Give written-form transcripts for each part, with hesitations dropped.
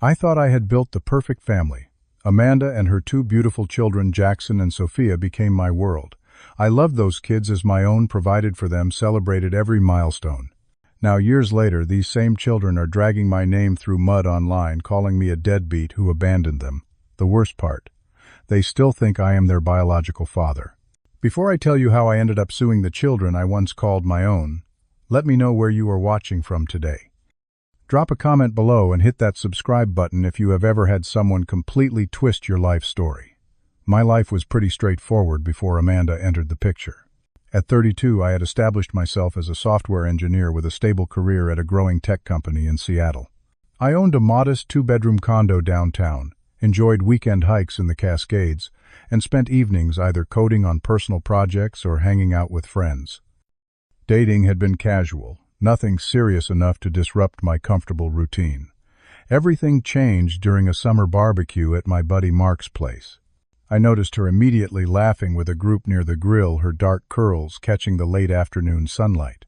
I thought I had built the perfect family. Amanda and her two beautiful children, Jackson and Sophia, became my world. I loved those kids as my own, provided for them, celebrated every milestone. Now, years later, these same children are dragging my name through mud online, calling me a deadbeat who abandoned them. The worst part, they still think I am their biological father. Before I tell you how I ended up suing the children I once called my own, let me know where you are watching from today. Drop a comment below and hit that subscribe button if you have ever had someone completely twist your life story. My life was pretty straightforward before Amanda entered the picture. At 32, I had established myself as a software engineer with a stable career at a growing tech company in Seattle. I owned a modest two-bedroom condo downtown, enjoyed weekend hikes in the Cascades, and spent evenings either coding on personal projects or hanging out with friends. Dating had been casual, nothing serious enough to disrupt my comfortable routine. Everything changed during a summer barbecue at my buddy Mark's place. I noticed her immediately laughing with a group near the grill, her dark curls catching the late afternoon sunlight.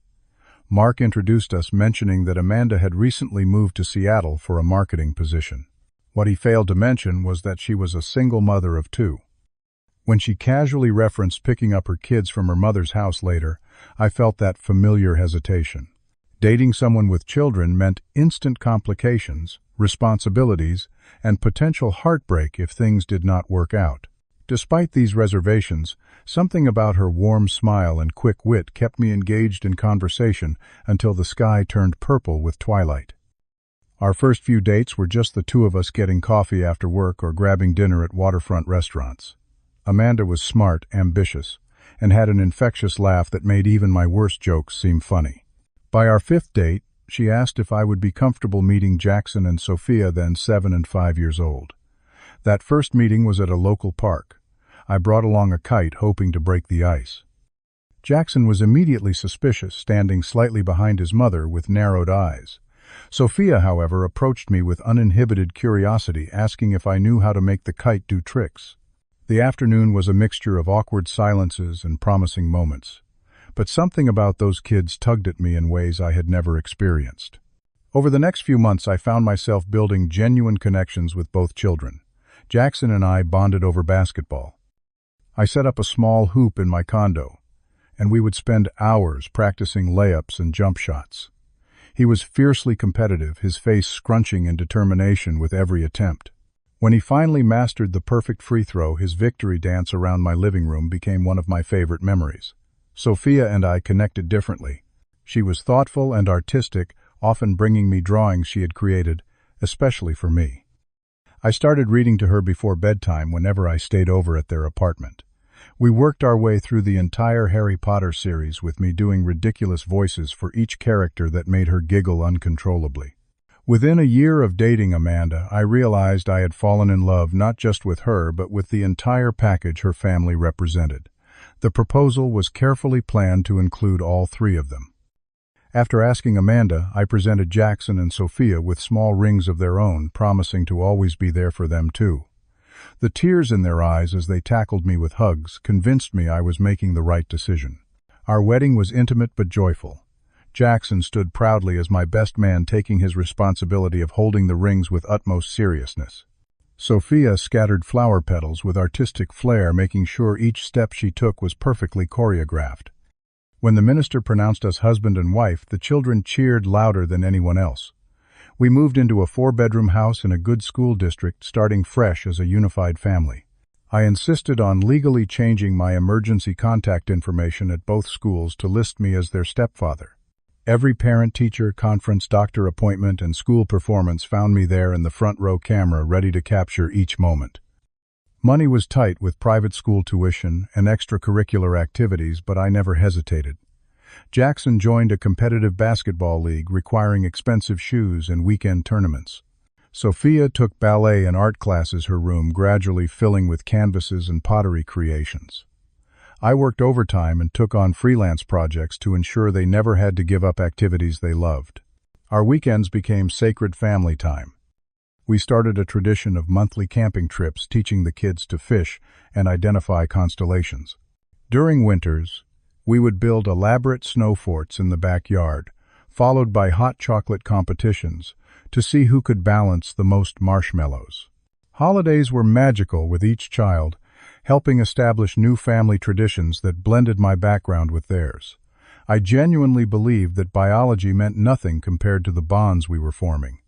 Mark introduced us, mentioning that Amanda had recently moved to Seattle for a marketing position. What he failed to mention was that she was a single mother of two. When she casually referenced picking up her kids from her mother's house later, I felt that familiar hesitation. Dating someone with children meant instant complications, responsibilities, and potential heartbreak if things did not work out. Despite these reservations, something about her warm smile and quick wit kept me engaged in conversation until the sky turned purple with twilight. Our first few dates were just the two of us getting coffee after work or grabbing dinner at waterfront restaurants. Amanda was smart, ambitious, and had an infectious laugh that made even my worst jokes seem funny. By our fifth date, she asked if I would be comfortable meeting Jackson and Sophia, then 7 and 5 years old. That first meeting was at a local park. I brought along a kite, hoping to break the ice. Jackson was immediately suspicious, standing slightly behind his mother with narrowed eyes. Sophia, however, approached me with uninhibited curiosity, asking if I knew how to make the kite do tricks. The afternoon was a mixture of awkward silences and promising moments. But something about those kids tugged at me in ways I had never experienced. Over the next few months, I found myself building genuine connections with both children. Jackson and I bonded over basketball. I set up a small hoop in my condo, and we would spend hours practicing layups and jump shots. He was fiercely competitive, his face scrunching in determination with every attempt. When he finally mastered the perfect free throw, his victory dance around my living room became one of my favorite memories. Sophia and I connected differently. She was thoughtful and artistic, often bringing me drawings she had created, especially for me. I started reading to her before bedtime whenever I stayed over at their apartment. We worked our way through the entire Harry Potter series, with me doing ridiculous voices for each character that made her giggle uncontrollably. Within a year of dating Amanda, I realized I had fallen in love not just with her, but with the entire package her family represented. The proposal was carefully planned to include all three of them. After asking Amanda, I presented Jackson and Sophia with small rings of their own, promising to always be there for them too. The tears in their eyes as they tackled me with hugs convinced me I was making the right decision. Our wedding was intimate but joyful. Jackson stood proudly as my best man, taking his responsibility of holding the rings with utmost seriousness. Sophia scattered flower petals with artistic flair, making sure each step she took was perfectly choreographed. When the minister pronounced us husband and wife, the children cheered louder than anyone else. We moved into a 4-bedroom house in a good school district, starting fresh as a unified family. I insisted on legally changing my emergency contact information at both schools to list me as their stepfather. Every parent-teacher conference, doctor appointment, and school performance found me there in the front row camera, ready to capture each moment. Money was tight with private school tuition and extracurricular activities, but I never hesitated. Jackson joined a competitive basketball league requiring expensive shoes and weekend tournaments. Sophia took ballet and art classes, her room gradually filling with canvases and pottery creations. I worked overtime and took on freelance projects to ensure they never had to give up activities they loved. Our weekends became sacred family time. We started a tradition of monthly camping trips, teaching the kids to fish and identify constellations. During winters, we would build elaborate snow forts in the backyard, followed by hot chocolate competitions, to see who could balance the most marshmallows. Holidays were magical with each child, helping establish new family traditions that blended my background with theirs. I genuinely believed that biology meant nothing compared to the bonds we were forming.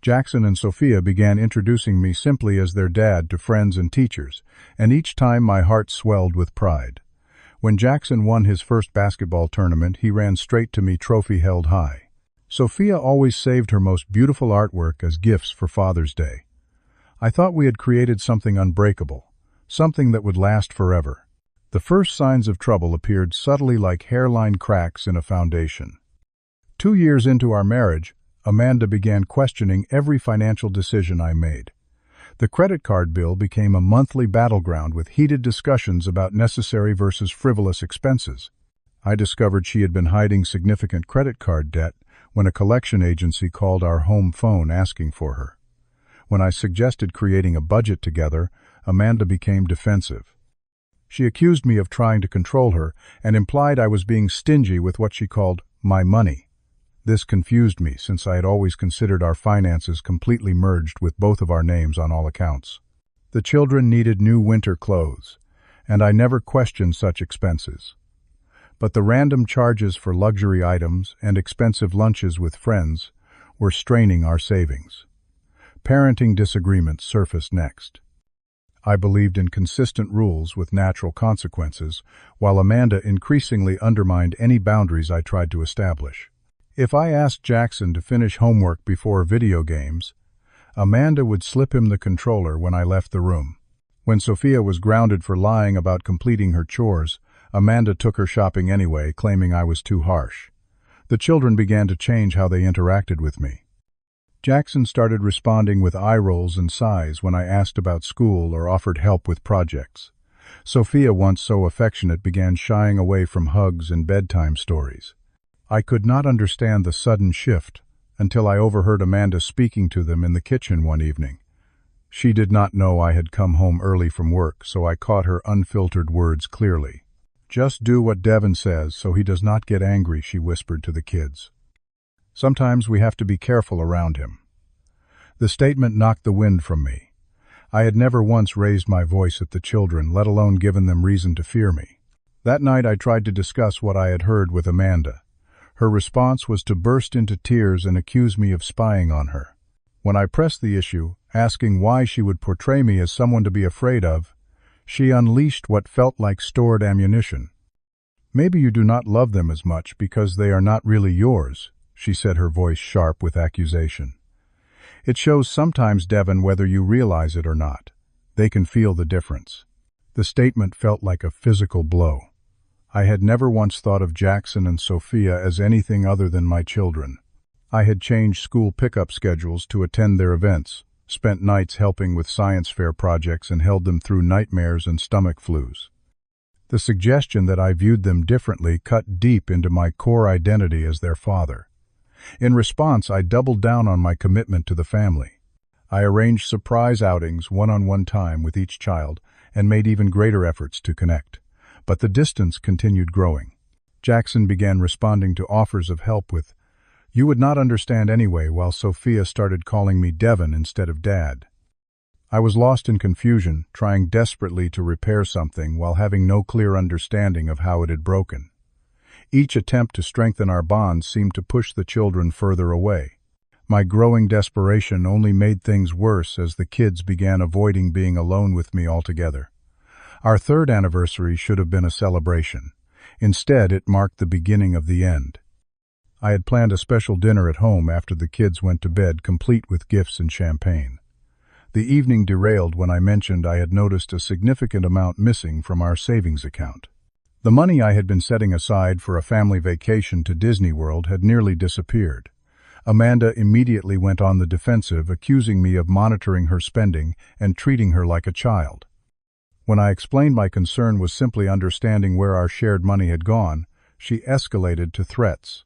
Jackson and Sophia began introducing me simply as their dad to friends and teachers, and each time my heart swelled with pride. When Jackson won his first basketball tournament, he ran straight to me, trophy held high. Sophia always saved her most beautiful artwork as gifts for Father's Day. I thought we had created something unbreakable, something that would last forever. The first signs of trouble appeared subtly like hairline cracks in a foundation. 2 years into our marriage, Amanda began questioning every financial decision I made. The credit card bill became a monthly battleground with heated discussions about necessary versus frivolous expenses. I discovered she had been hiding significant credit card debt when a collection agency called our home phone asking for her. When I suggested creating a budget together, Amanda became defensive. She accused me of trying to control her and implied I was being stingy with what she called my money. This confused me, since I had always considered our finances completely merged with both of our names on all accounts. The children needed new winter clothes, and I never questioned such expenses. But the random charges for luxury items and expensive lunches with friends were straining our savings. Parenting disagreements surfaced next. I believed in consistent rules with natural consequences, while Amanda increasingly undermined any boundaries I tried to establish. If I asked Jackson to finish homework before video games, Amanda would slip him the controller when I left the room. When Sophia was grounded for lying about completing her chores, Amanda took her shopping anyway, claiming I was too harsh. The children began to change how they interacted with me. Jackson started responding with eye rolls and sighs when I asked about school or offered help with projects. Sophia, once so affectionate, began shying away from hugs and bedtime stories. I could not understand the sudden shift until I overheard Amanda speaking to them in the kitchen one evening. She did not know I had come home early from work, so I caught her unfiltered words clearly. "Just do what Devin says so he does not get angry," she whispered to the kids. "Sometimes we have to be careful around him." The statement knocked the wind from me. I had never once raised my voice at the children, let alone given them reason to fear me. That night I tried to discuss what I had heard with Amanda. Her response was to burst into tears and accuse me of spying on her. When I pressed the issue, asking why she would portray me as someone to be afraid of, she unleashed what felt like stored ammunition. "Maybe you do not love them as much because they are not really yours," she said, her voice sharp with accusation. "It shows sometimes, Devin, whether you realize it or not. They can feel the difference." The statement felt like a physical blow. I had never once thought of Jackson and Sophia as anything other than my children. I had changed school pickup schedules to attend their events, spent nights helping with science fair projects, and held them through nightmares and stomach flus. The suggestion that I viewed them differently cut deep into my core identity as their father. In response, I doubled down on my commitment to the family. I arranged surprise outings, one-on-one time with each child, and made even greater efforts to connect. But the distance continued growing. Jackson began responding to offers of help with, "You would not understand anyway," while Sophia started calling me Devin instead of Dad. I was lost in confusion, trying desperately to repair something while having no clear understanding of how it had broken. Each attempt to strengthen our bonds seemed to push the children further away. My growing desperation only made things worse as the kids began avoiding being alone with me altogether. Our third anniversary should have been a celebration. Instead, it marked the beginning of the end. I had planned a special dinner at home after the kids went to bed, complete with gifts and champagne. The evening derailed when I mentioned I had noticed a significant amount missing from our savings account. The money I had been setting aside for a family vacation to Disney World had nearly disappeared. Amanda immediately went on the defensive, accusing me of monitoring her spending and treating her like a child. When I explained my concern was simply understanding where our shared money had gone, she escalated to threats.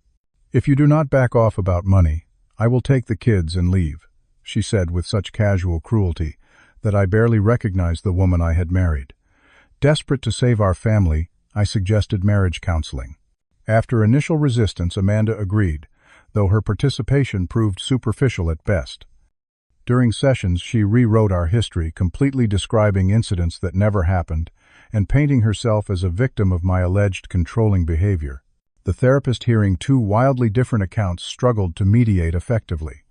"If you do not back off about money, I will take the kids and leave," she said with such casual cruelty that I barely recognized the woman I had married. Desperate to save our family, I suggested marriage counseling. After initial resistance, Amanda agreed, though her participation proved superficial at best. During sessions, she rewrote our history, completely describing incidents that never happened and painting herself as a victim of my alleged controlling behavior. The therapist, hearing two wildly different accounts, struggled to mediate effectively.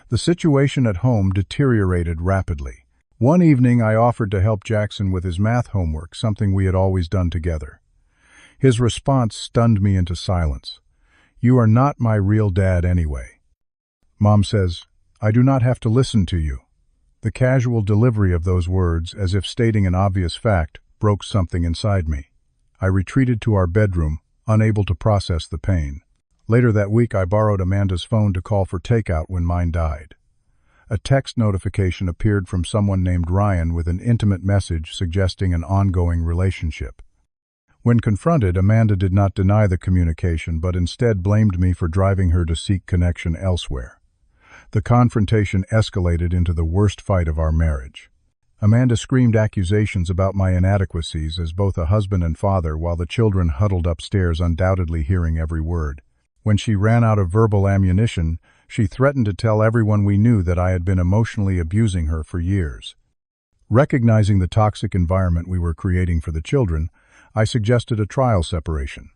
The situation at home deteriorated rapidly. One evening, I offered to help Jackson with his math homework, something we had always done together. His response stunned me into silence. "You are not my real dad anyway." Mom says, "I do not have to listen to you." The casual delivery of those words, as if stating an obvious fact, broke something inside me. I retreated to our bedroom, unable to process the pain. Later that week, I borrowed Amanda's phone to call for takeout when mine died. A text notification appeared from someone named Ryan with an intimate message suggesting an ongoing relationship. When confronted, Amanda did not deny the communication, but instead blamed me for driving her to seek connection elsewhere. The confrontation escalated into the worst fight of our marriage. Amanda screamed accusations about my inadequacies as both a husband and father, while the children huddled upstairs, undoubtedly hearing every word. When she ran out of verbal ammunition, she threatened to tell everyone we knew that I had been emotionally abusing her for years. Recognizing the toxic environment we were creating for the children, I suggested a trial separation.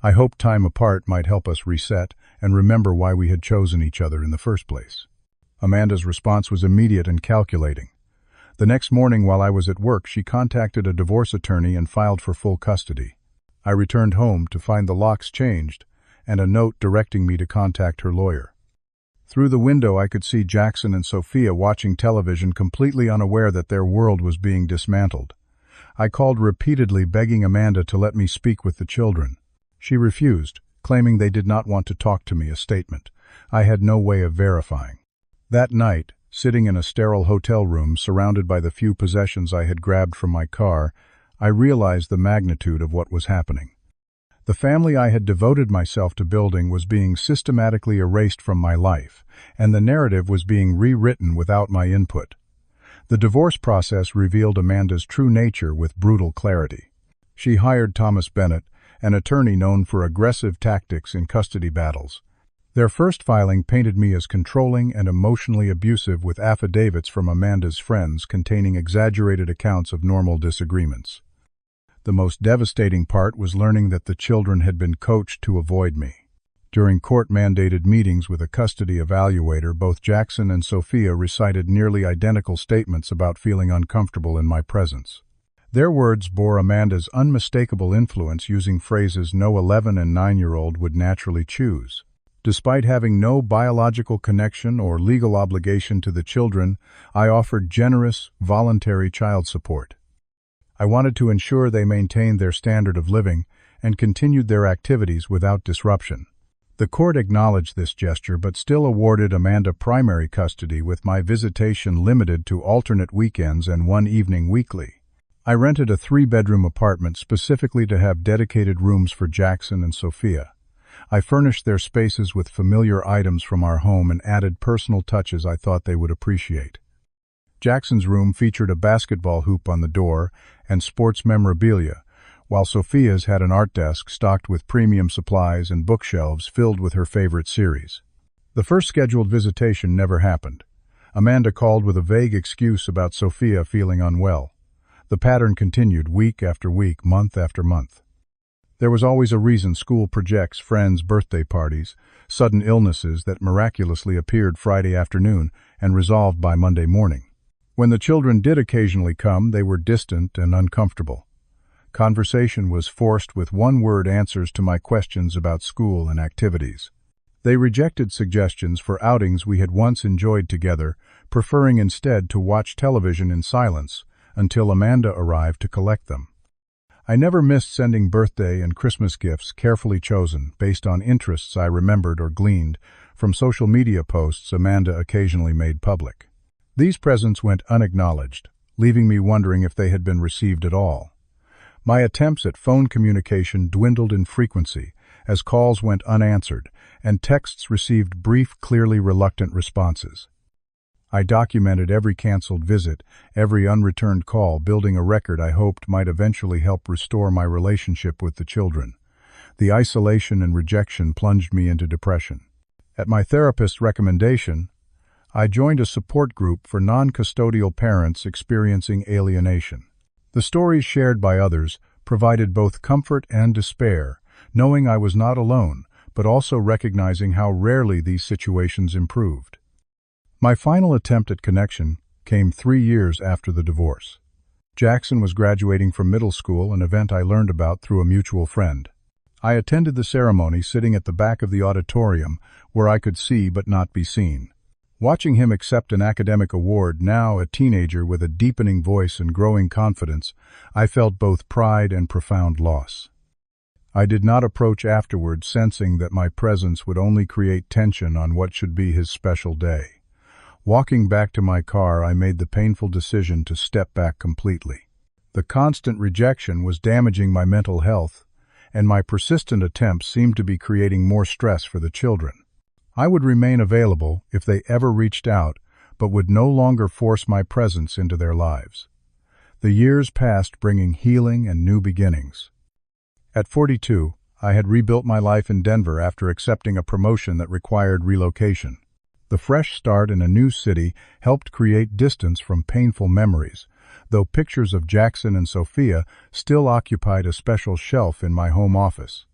I hoped time apart might help us reset and remember why we had chosen each other in the first place. Amanda's response was immediate and calculating. The next morning, while I was at work, she contacted a divorce attorney and filed for full custody. I returned home to find the locks changed and a note directing me to contact her lawyer. Through the window, I could see Jackson and Sophia watching television, completely unaware that their world was being dismantled. I called repeatedly, begging Amanda to let me speak with the children. She refused, claiming they did not want to talk to me, a statement I had no way of verifying. That night, sitting in a sterile hotel room surrounded by the few possessions I had grabbed from my car, I realized the magnitude of what was happening. The family I had devoted myself to building was being systematically erased from my life, and the narrative was being rewritten without my input. The divorce process revealed Amanda's true nature with brutal clarity. She hired Thomas Bennett, an attorney known for aggressive tactics in custody battles. Their first filing painted me as controlling and emotionally abusive, with affidavits from Amanda's friends containing exaggerated accounts of normal disagreements. The most devastating part was learning that the children had been coached to avoid me. During court-mandated meetings with a custody evaluator, both Jackson and Sophia recited nearly identical statements about feeling uncomfortable in my presence. Their words bore Amanda's unmistakable influence, using phrases no 11- and 9-year-old would naturally choose. Despite having no biological connection or legal obligation to the children, I offered generous, voluntary child support. I wanted to ensure they maintained their standard of living and continued their activities without disruption. The court acknowledged this gesture but still awarded Amanda primary custody, with my visitation limited to alternate weekends and one evening weekly. I rented a 3-bedroom apartment specifically to have dedicated rooms for Jackson and Sophia. I furnished their spaces with familiar items from our home and added personal touches I thought they would appreciate. Jackson's room featured a basketball hoop on the door and sports memorabilia, while Sophia's had an art desk stocked with premium supplies and bookshelves filled with her favorite series. The first scheduled visitation never happened. Amanda called with a vague excuse about Sophia feeling unwell. The pattern continued week after week, month after month. There was always a reason: school projects, friends' birthday parties, sudden illnesses that miraculously appeared Friday afternoon and resolved by Monday morning. When the children did occasionally come, they were distant and uncomfortable. Conversation was forced with one-word answers to my questions about school and activities. They rejected suggestions for outings we had once enjoyed together, preferring instead to watch television in silence until Amanda arrived to collect them. I never missed sending birthday and Christmas gifts, carefully chosen based on interests I remembered or gleaned from social media posts Amanda occasionally made public. These presents went unacknowledged, leaving me wondering if they had been received at all. My attempts at phone communication dwindled in frequency as calls went unanswered and texts received brief, clearly reluctant responses. I documented every canceled visit, every unreturned call, building a record I hoped might eventually help restore my relationship with the children. The isolation and rejection plunged me into depression. At my therapist's recommendation, I joined a support group for non-custodial parents experiencing alienation. The stories shared by others provided both comfort and despair, knowing I was not alone, but also recognizing how rarely these situations improved. My final attempt at connection came 3 years after the divorce. Jackson was graduating from middle school, an event I learned about through a mutual friend. I attended the ceremony sitting at the back of the auditorium where I could see but not be seen. Watching him accept an academic award, now a teenager with a deepening voice and growing confidence, I felt both pride and profound loss. I did not approach afterward, sensing that my presence would only create tension on what should be his special day. Walking back to my car, I made the painful decision to step back completely. The constant rejection was damaging my mental health, and my persistent attempts seemed to be creating more stress for the children. I would remain available if they ever reached out, but would no longer force my presence into their lives. The years passed, bringing healing and new beginnings. At 42, I had rebuilt my life in Denver after accepting a promotion that required relocation. The fresh start in a new city helped create distance from painful memories, though pictures of Jackson and Sophia still occupied a special shelf in my home office.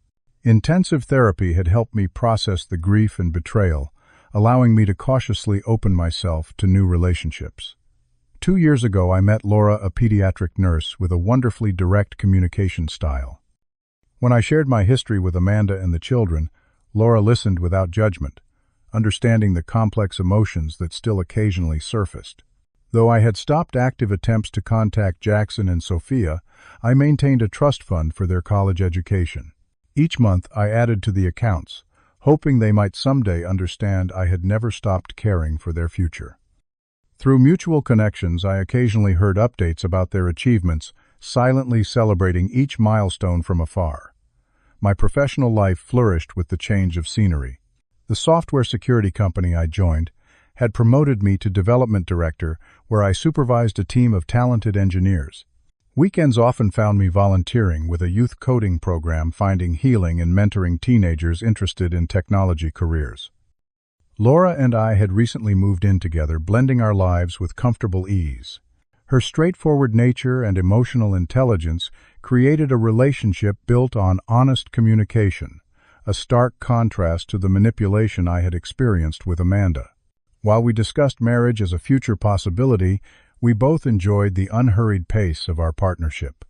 Intensive therapy had helped me process the grief and betrayal, allowing me to cautiously open myself to new relationships. 2 years ago, I met Laura, a pediatric nurse with a wonderfully direct communication style. When I shared my history with Amanda and the children, Laura listened without judgment, understanding the complex emotions that still occasionally surfaced. Though I had stopped active attempts to contact Jackson and Sophia, I maintained a trust fund for their college education. Each month I added to the accounts, hoping they might someday understand I had never stopped caring for their future. Through mutual connections, I occasionally heard updates about their achievements, silently celebrating each milestone from afar. My professional life flourished with the change of scenery. The software security company I joined had promoted me to development director, where I supervised a team of talented engineers. Weekends often found me volunteering with a youth coding program, finding healing and mentoring teenagers interested in technology careers. Laura and I had recently moved in together, blending our lives with comfortable ease. Her straightforward nature and emotional intelligence created a relationship built on honest communication, a stark contrast to the manipulation I had experienced with Amanda. While we discussed marriage as a future possibility, we both enjoyed the unhurried pace of our partnership.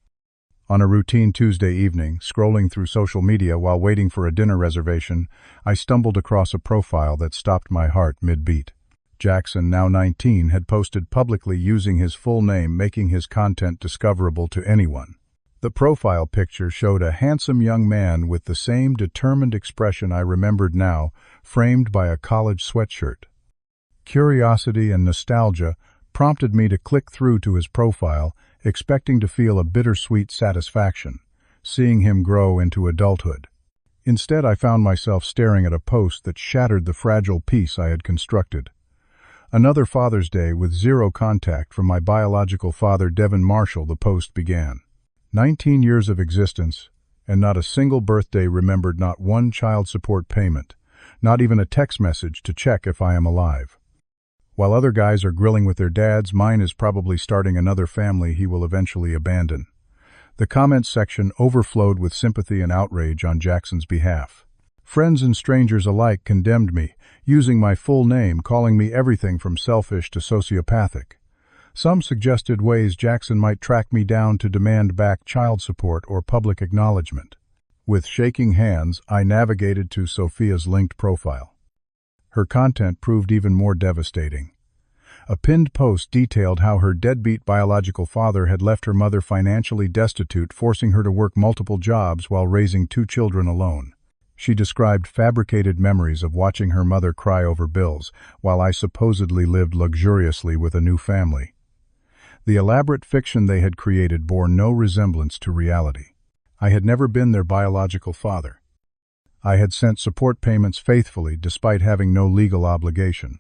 On a routine Tuesday evening, scrolling through social media while waiting for a dinner reservation, I stumbled across a profile that stopped my heart mid-beat. Jackson, now 19, had posted publicly using his full name, making his content discoverable to anyone. The profile picture showed a handsome young man with the same determined expression I remembered now, framed by a college sweatshirt. Curiosity and nostalgia prompted me to click through to his profile, expecting to feel a bittersweet satisfaction, seeing him grow into adulthood. Instead, I found myself staring at a post that shattered the fragile peace I had constructed. Another Father's Day with zero contact from my biological father, Devin Marshall, the post began. 19 years of existence, and not a single birthday remembered, not one child support payment, not even a text message to check if I am alive. While other guys are grilling with their dads, mine is probably starting another family he will eventually abandon. The comments section overflowed with sympathy and outrage on Jackson's behalf. Friends and strangers alike condemned me, using my full name, calling me everything from selfish to sociopathic. Some suggested ways Jackson might track me down to demand back child support or public acknowledgement. With shaking hands, I navigated to Sophia's linked profile. Her content proved even more devastating. A pinned post detailed how her deadbeat biological father had left her mother financially destitute, forcing her to work multiple jobs while raising 2 children alone. She described fabricated memories of watching her mother cry over bills, while I supposedly lived luxuriously with a new family. The elaborate fiction they had created bore no resemblance to reality. I had never been their biological father. I had sent support payments faithfully despite having no legal obligation.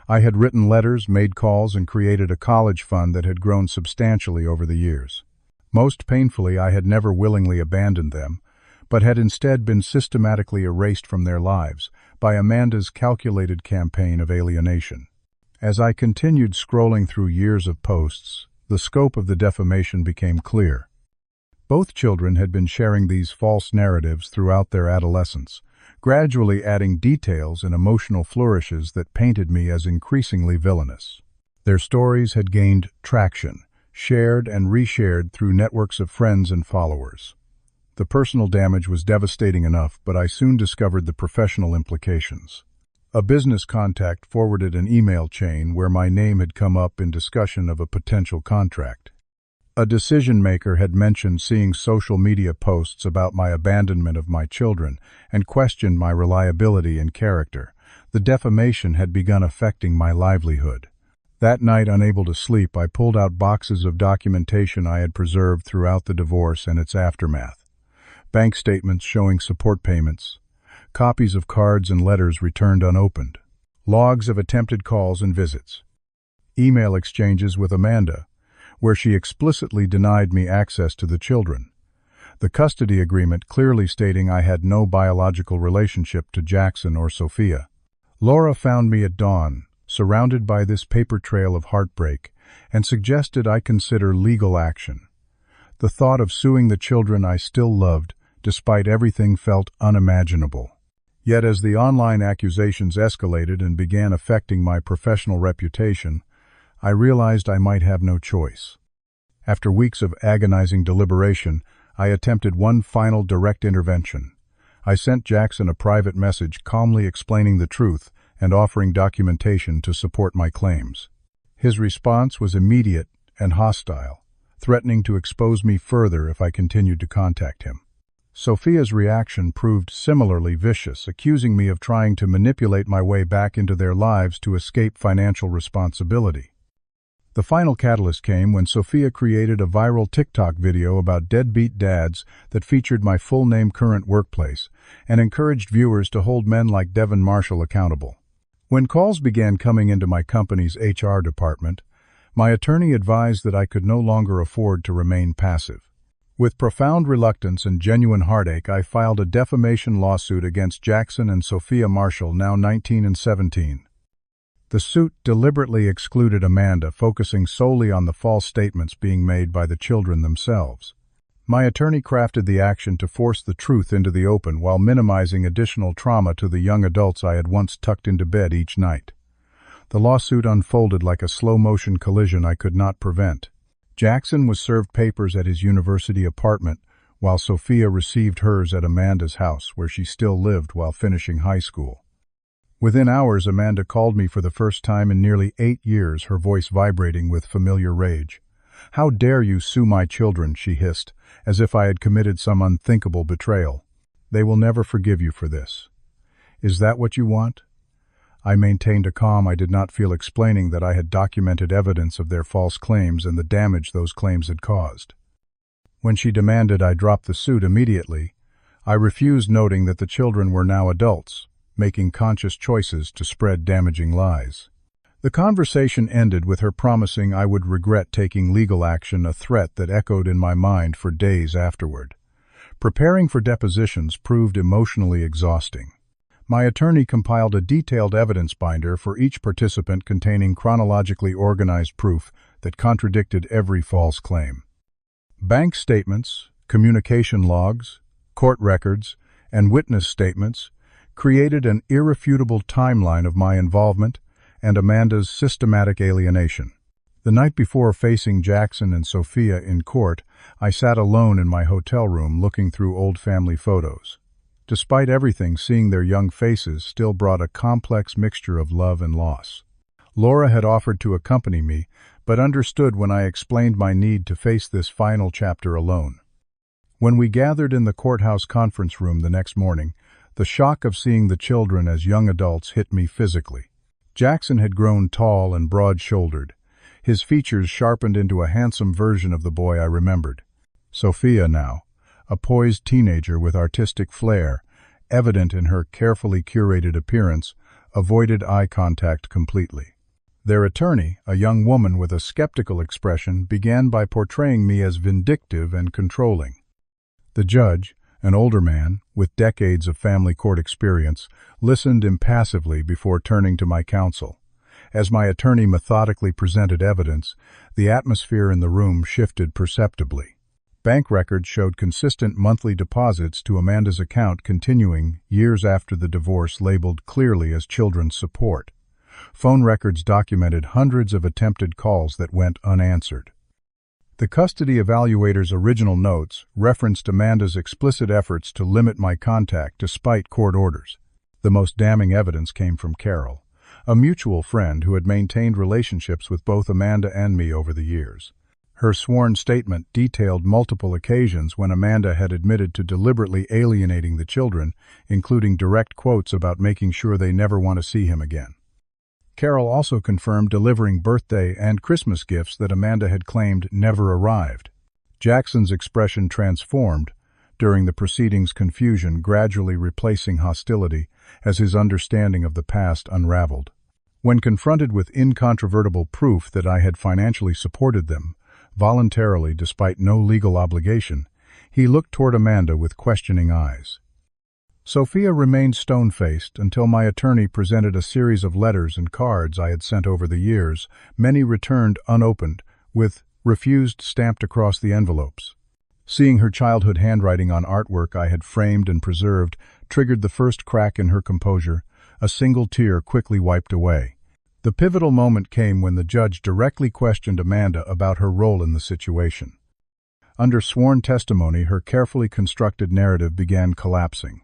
I had written letters, made calls, and created a college fund that had grown substantially over the years. Most painfully, I had never willingly abandoned them, but had instead been systematically erased from their lives, by Amanda's calculated campaign of alienation. As I continued scrolling through years of posts, the scope of the defamation became clear. Both children had been sharing these false narratives throughout their adolescence, gradually adding details and emotional flourishes that painted me as increasingly villainous. Their stories had gained traction, shared and reshared through networks of friends and followers. The personal damage was devastating enough, but I soon discovered the professional implications. A business contact forwarded an email chain where my name had come up in discussion of a potential contract. A decision-maker had mentioned seeing social media posts about my abandonment of my children and questioned my reliability and character. The defamation had begun affecting my livelihood. That night, unable to sleep, I pulled out boxes of documentation I had preserved throughout the divorce and its aftermath. Bank statements showing support payments, copies of cards and letters returned unopened, logs of attempted calls and visits, email exchanges with Amanda, where she explicitly denied me access to the children, the custody agreement clearly stating I had no biological relationship to Jackson or Sophia. Laura found me at dawn, surrounded by this paper trail of heartbreak, and suggested I consider legal action. The thought of suing the children I still loved, despite everything, felt unimaginable. Yet as the online accusations escalated and began affecting my professional reputation, I realized I might have no choice. After weeks of agonizing deliberation, I attempted one final direct intervention. I sent Jackson a private message calmly explaining the truth and offering documentation to support my claims. His response was immediate and hostile, threatening to expose me further if I continued to contact him. Sophia's reaction proved similarly vicious, accusing me of trying to manipulate my way back into their lives to escape financial responsibility. The final catalyst came when Sophia created a viral TikTok video about deadbeat dads that featured my full name, current workplace, and encouraged viewers to hold men like Devon Marshall accountable. When calls began coming into my company's HR department, my attorney advised that I could no longer afford to remain passive. With profound reluctance and genuine heartache, I filed a defamation lawsuit against Jackson and Sophia Marshall, now 19 and 17. The suit deliberately excluded Amanda, focusing solely on the false statements being made by the children themselves. My attorney crafted the action to force the truth into the open while minimizing additional trauma to the young adults I had once tucked into bed each night. The lawsuit unfolded like a slow-motion collision I could not prevent. Jackson was served papers at his university apartment, while Sophia received hers at Amanda's house, where she still lived while finishing high school. Within hours, Amanda called me for the first time in nearly 8 years, her voice vibrating with familiar rage. "How dare you sue my children," she hissed, as if I had committed some unthinkable betrayal. "They will never forgive you for this. Is that what you want?" I maintained a calm I did not feel, explaining that I had documented evidence of their false claims and the damage those claims had caused. When she demanded I drop the suit immediately, I refused, noting that the children were now adults, making conscious choices to spread damaging lies. The conversation ended with her promising I would regret taking legal action, a threat that echoed in my mind for days afterward. Preparing for depositions proved emotionally exhausting. My attorney compiled a detailed evidence binder for each participant containing chronologically organized proof that contradicted every false claim. Bank statements, communication logs, court records, and witness statements created an irrefutable timeline of my involvement and Amanda's systematic alienation. The night before facing Jackson and Sophia in court, I sat alone in my hotel room looking through old family photos. Despite everything, seeing their young faces still brought a complex mixture of love and loss. Laura had offered to accompany me, but understood when I explained my need to face this final chapter alone. When we gathered in the courthouse conference room the next morning, the shock of seeing the children as young adults hit me physically. Jackson had grown tall and broad-shouldered, his features sharpened into a handsome version of the boy I remembered. Sophia now, a poised teenager with artistic flair, evident in her carefully curated appearance, avoided eye contact completely. Their attorney, a young woman with a skeptical expression, began by portraying me as vindictive and controlling. The judge, An older man, with decades of family court experience, listened impassively before turning to my counsel. As my attorney methodically presented evidence, the atmosphere in the room shifted perceptibly. Bank records showed consistent monthly deposits to Amanda's account continuing years after the divorce, labeled clearly as children's support. Phone records documented hundreds of attempted calls that went unanswered. The custody evaluator's original notes referenced Amanda's explicit efforts to limit my contact despite court orders. The most damning evidence came from Carol, a mutual friend who had maintained relationships with both Amanda and me over the years. Her sworn statement detailed multiple occasions when Amanda had admitted to deliberately alienating the children, including direct quotes about making sure they never want to see him again. Carol also confirmed delivering birthday and Christmas gifts that Amanda had claimed never arrived. Jackson's expression transformed during the proceedings, confusion gradually replacing hostility as his understanding of the past unraveled. When confronted with incontrovertible proof that I had financially supported them, voluntarily despite no legal obligation, he looked toward Amanda with questioning eyes. Sophia remained stone-faced until my attorney presented a series of letters and cards I had sent over the years, many returned unopened, with "refused" stamped across the envelopes. Seeing her childhood handwriting on artwork I had framed and preserved triggered the first crack in her composure. A single tear quickly wiped away. The pivotal moment came when the judge directly questioned Amanda about her role in the situation. Under sworn testimony, her carefully constructed narrative began collapsing.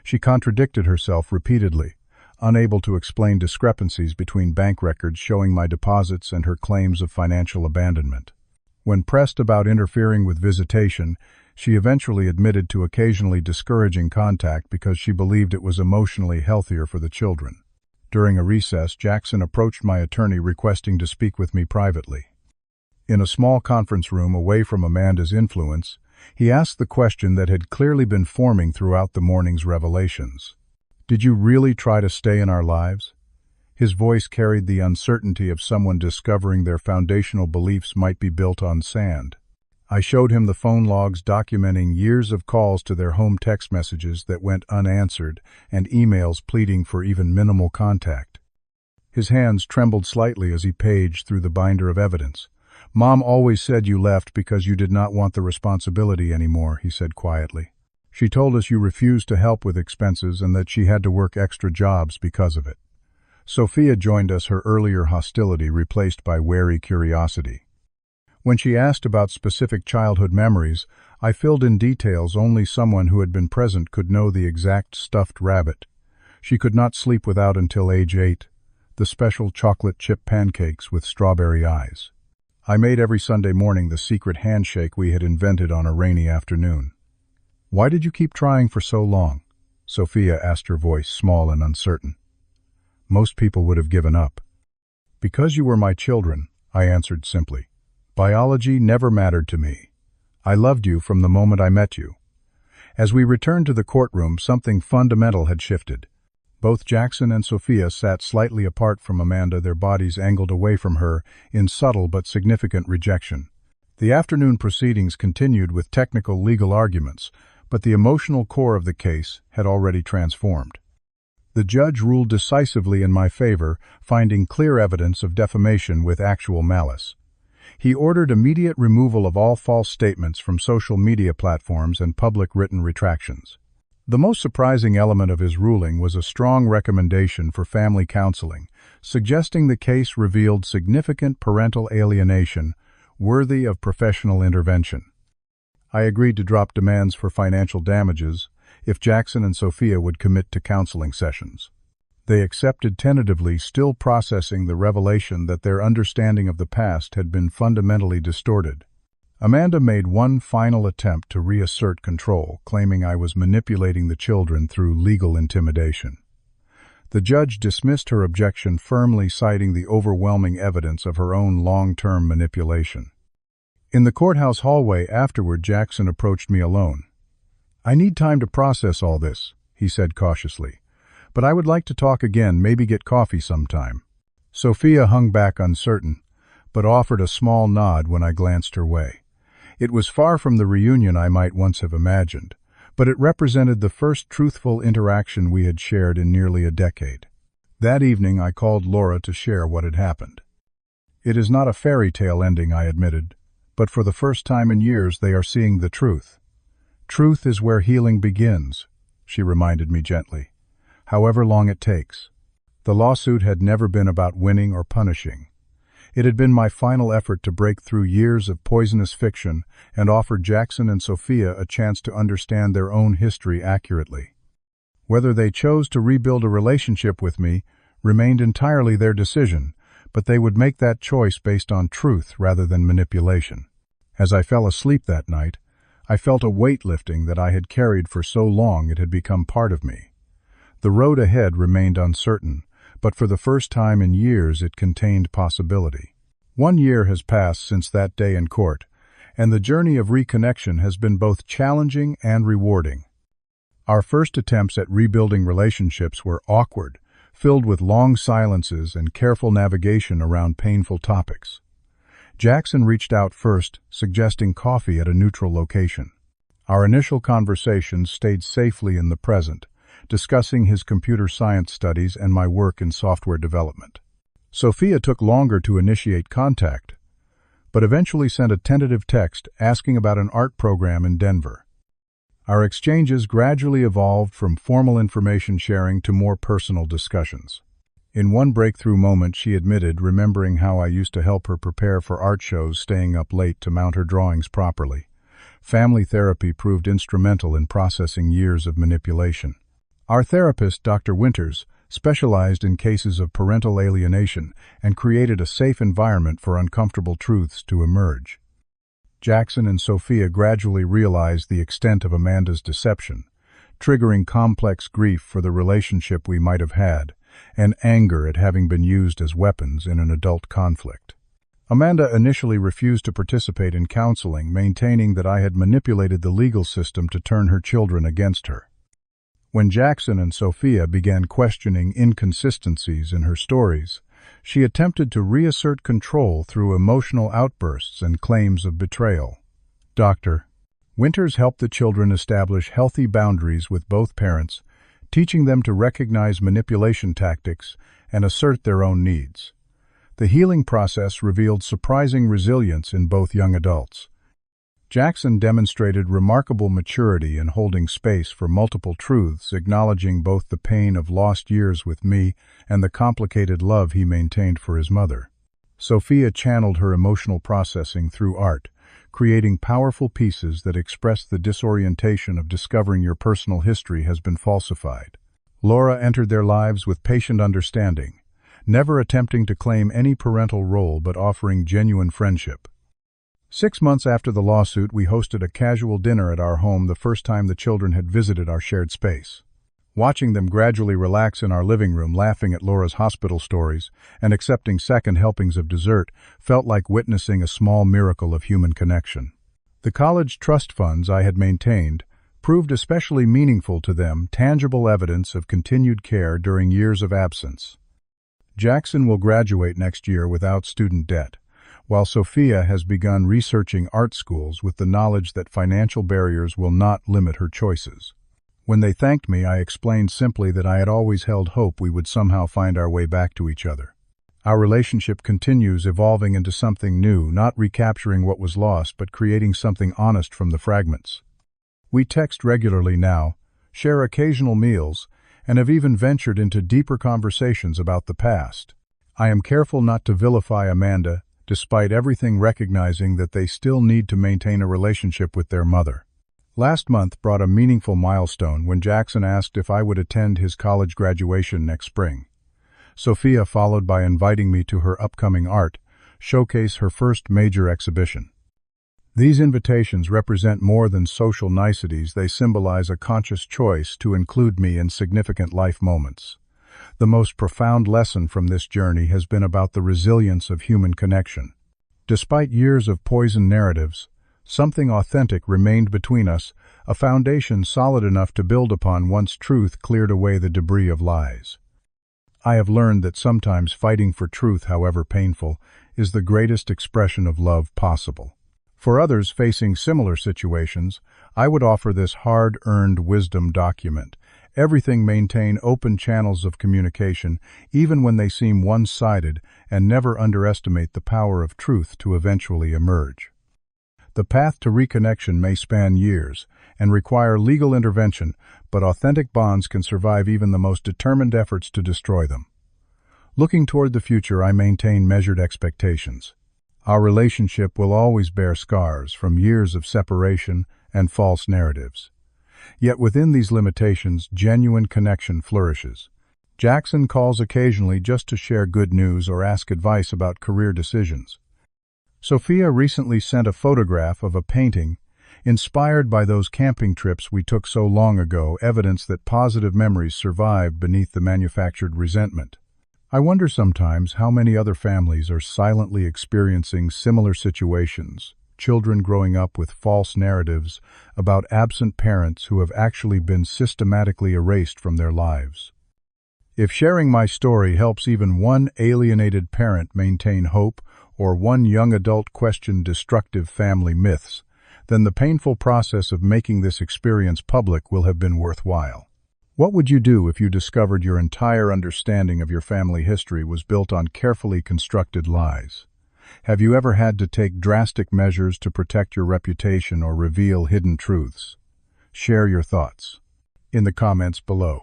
She contradicted herself repeatedly, unable to explain discrepancies between bank records showing my deposits and her claims of financial abandonment. When pressed about interfering with visitation, she eventually admitted to occasionally discouraging contact because she believed it was emotionally healthier for the children. During a recess, Jackson approached my attorney requesting to speak with me privately. In a small conference room away from Amanda's influence, he asked the question that had clearly been forming throughout the morning's revelations. "Did you really try to stay in our lives?" His voice carried the uncertainty of someone discovering their foundational beliefs might be built on sand. I showed him the phone logs documenting years of calls to their home, text messages that went unanswered, and emails pleading for even minimal contact. His hands trembled slightly as he paged through the binder of evidence. "Mom always said you left because you did not want the responsibility anymore," he said quietly. "She told us you refused to help with expenses and that she had to work extra jobs because of it." Sophia joined us, her earlier hostility replaced by wary curiosity. When she asked about specific childhood memories, I filled in details only someone who had been present could know: the exact stuffed rabbit she could not sleep without until age 8, the special chocolate chip pancakes with strawberry eyes. I made every Sunday morning the secret handshake we had invented on a rainy afternoon. "Why did you keep trying for so long?" Sophia asked, her voice small and uncertain. "Most people would have given up." "Because you were my children," I answered simply. "Biology never mattered to me. I loved you from the moment I met you." As we returned to the courtroom, something fundamental had shifted. Both Jackson and Sophia sat slightly apart from Amanda, their bodies angled away from her in subtle but significant rejection. The afternoon proceedings continued with technical legal arguments, but the emotional core of the case had already transformed. The judge ruled decisively in my favor, finding clear evidence of defamation with actual malice. He ordered immediate removal of all false statements from social media platforms and public written retractions. The most surprising element of his ruling was a strong recommendation for family counseling, suggesting the case revealed significant parental alienation worthy of professional intervention. I agreed to drop demands for financial damages if Jackson and Sophia would commit to counseling sessions. They accepted tentatively, still processing the revelation that their understanding of the past had been fundamentally distorted. Amanda made one final attempt to reassert control, claiming I was manipulating the children through legal intimidation. The judge dismissed her objection firmly, citing the overwhelming evidence of her own long-term manipulation. In the courthouse hallway afterward, Jackson approached me alone. "I need time to process all this," he said cautiously. "But I would like to talk again, maybe get coffee sometime." Sophia hung back uncertain, but offered a small nod when I glanced her way. It was far from the reunion I might once have imagined, but it represented the first truthful interaction we had shared in nearly a decade. That evening I called Laura to share what had happened. "It is not a fairy tale ending," I admitted, "but for the first time in years they are seeing the truth. Truth is where healing begins," she reminded me gently, "however long it takes." The lawsuit had never been about winning or punishing. It had been my final effort to break through years of poisonous fiction and offer Jackson and Sophia a chance to understand their own history accurately. Whether they chose to rebuild a relationship with me remained entirely their decision, but they would make that choice based on truth rather than manipulation. As I fell asleep that night, I felt a weight lifting that I had carried for so long it had become part of me. The road ahead remained uncertain, but for the first time in years it contained possibility. 1 year has passed since that day in court, and the journey of reconnection has been both challenging and rewarding. Our first attempts at rebuilding relationships were awkward, filled with long silences and careful navigation around painful topics. Jackson reached out first, suggesting coffee at a neutral location. Our initial conversations stayed safely in the present, discussing his computer science studies and my work in software development. Sophia took longer to initiate contact, but eventually sent a tentative text asking about an art program in Denver. Our exchanges gradually evolved from formal information sharing to more personal discussions. In one breakthrough moment, she admitted remembering how I used to help her prepare for art shows, staying up late to mount her drawings properly. Family therapy proved instrumental in processing years of manipulation. Our therapist, Dr. Winters, specialized in cases of parental alienation and created a safe environment for uncomfortable truths to emerge. Jackson and Sophia gradually realized the extent of Amanda's deception, triggering complex grief for the relationship we might have had, and anger at having been used as weapons in an adult conflict. Amanda initially refused to participate in counseling, maintaining that I had manipulated the legal system to turn her children against her. When Jackson and Sophia began questioning inconsistencies in her stories, she attempted to reassert control through emotional outbursts and claims of betrayal. Dr. Winters helped the children establish healthy boundaries with both parents, teaching them to recognize manipulation tactics and assert their own needs. The healing process revealed surprising resilience in both young adults. Jackson demonstrated remarkable maturity in holding space for multiple truths, acknowledging both the pain of lost years with me and the complicated love he maintained for his mother. Sophia channeled her emotional processing through art, creating powerful pieces that express the disorientation of discovering your personal history has been falsified. Laura entered their lives with patient understanding, never attempting to claim any parental role but offering genuine friendship. 6 months after the lawsuit, we hosted a casual dinner at our home, the first time the children had visited our shared space. Watching them gradually relax in our living room, laughing at Laura's hospital stories and accepting second helpings of dessert, felt like witnessing a small miracle of human connection. The college trust funds I had maintained proved especially meaningful to them, tangible evidence of continued care during years of absence. Jackson will graduate next year without student debt, while Sophia has begun researching art schools with the knowledge that financial barriers will not limit her choices. When they thanked me, I explained simply that I had always held hope we would somehow find our way back to each other. Our relationship continues, evolving into something new, not recapturing what was lost, but creating something honest from the fragments. We text regularly now, share occasional meals, and have even ventured into deeper conversations about the past. I am careful not to vilify Amanda, despite everything, recognizing that they still need to maintain a relationship with their mother. Last month brought a meaningful milestone when Jackson asked if I would attend his college graduation next spring. Sophia followed by inviting me to her upcoming art showcase, her first major exhibition. These invitations represent more than social niceties. They symbolize a conscious choice to include me in significant life moments. The most profound lesson from this journey has been about the resilience of human connection. Despite years of poisoned narratives, something authentic remained between us, a foundation solid enough to build upon once truth cleared away the debris of lies. I have learned that sometimes fighting for truth, however painful, is the greatest expression of love possible. For others facing similar situations, I would offer this hard-earned wisdom document. Everything maintain open channels of communication, even when they seem one-sided, and never underestimate the power of truth to eventually emerge. The path to reconnection may span years and require legal intervention, but authentic bonds can survive even the most determined efforts to destroy them. Looking toward the future, I maintain measured expectations. Our relationship will always bear scars from years of separation and false narratives. Yet within these limitations, genuine connection flourishes. Jackson calls occasionally just to share good news or ask advice about career decisions. Sophia recently sent a photograph of a painting inspired by those camping trips we took so long ago, evidence that positive memories survived beneath the manufactured resentment. I wonder sometimes how many other families are silently experiencing similar situations, children growing up with false narratives about absent parents who have actually been systematically erased from their lives. If sharing my story helps even one alienated parent maintain hope or one young adult question destructive family myths, then the painful process of making this experience public will have been worthwhile. What would you do if you discovered your entire understanding of your family history was built on carefully constructed lies? Have you ever had to take drastic measures to protect your reputation or reveal hidden truths? Share your thoughts in the comments below.